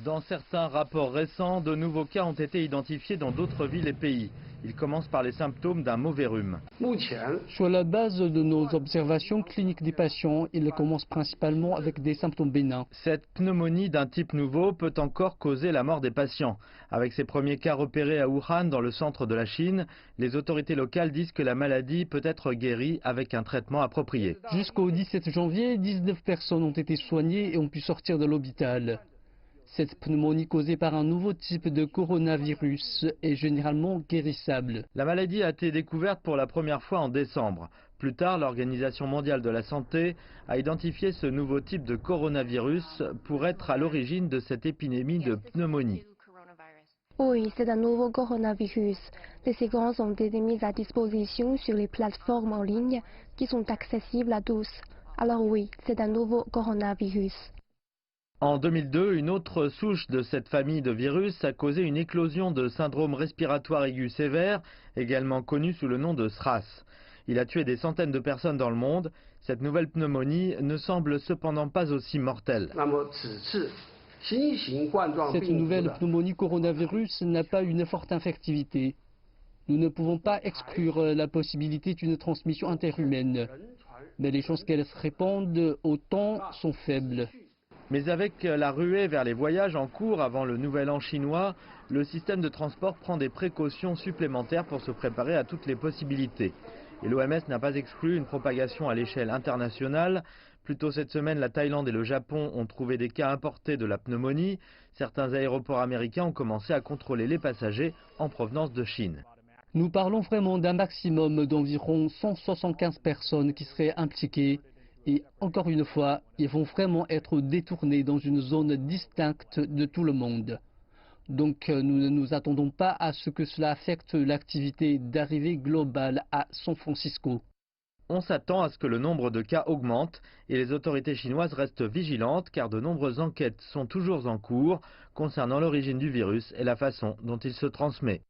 Dans certains rapports récents, de nouveaux cas ont été identifiés dans d'autres villes et pays. Ils commencent par les symptômes d'un mauvais rhume. Sur la base de nos observations cliniques des patients, ils commencent principalement avec des symptômes bénins. Cette pneumonie d'un type nouveau peut encore causer la mort des patients. Avec ces premiers cas repérés à Wuhan, dans le centre de la Chine, les autorités locales disent que la maladie peut être guérie avec un traitement approprié. Jusqu'au 17 janvier, 19 personnes ont été soignées et ont pu sortir de l'hôpital. Cette pneumonie causée par un nouveau type de coronavirus est généralement guérissable. La maladie a été découverte pour la première fois en décembre. Plus tard, l'Organisation mondiale de la santé a identifié ce nouveau type de coronavirus pour être à l'origine de cette épidémie de pneumonie. Oui, c'est un nouveau coronavirus. Les séquences ont été mises à disposition sur les plateformes en ligne qui sont accessibles à tous. Alors oui, c'est un nouveau coronavirus. En 2002, une autre souche de cette famille de virus a causé une éclosion de syndrome respiratoire aigu sévère, également connu sous le nom de SRAS. Il a tué des centaines de personnes dans le monde. Cette nouvelle pneumonie ne semble cependant pas aussi mortelle. Cette nouvelle pneumonie coronavirus n'a pas une forte infectivité. Nous ne pouvons pas exclure la possibilité d'une transmission interhumaine, mais les chances qu'elle se répande au temps sont faibles. Mais avec la ruée vers les voyages en cours avant le nouvel an chinois, le système de transport prend des précautions supplémentaires pour se préparer à toutes les possibilités. Et l'OMS n'a pas exclu une propagation à l'échelle internationale. Plus tôt cette semaine, la Thaïlande et le Japon ont trouvé des cas importés de la pneumonie. Certains aéroports américains ont commencé à contrôler les passagers en provenance de Chine. Nous parlons vraiment d'un maximum d'environ 175 personnes qui seraient impliquées. Et encore une fois, ils vont vraiment être détournés dans une zone distincte de tout le monde. Donc nous ne nous attendons pas à ce que cela affecte l'activité d'arrivée globale à San Francisco. On s'attend à ce que le nombre de cas augmente et les autorités chinoises restent vigilantes car de nombreuses enquêtes sont toujours en cours concernant l'origine du virus et la façon dont il se transmet.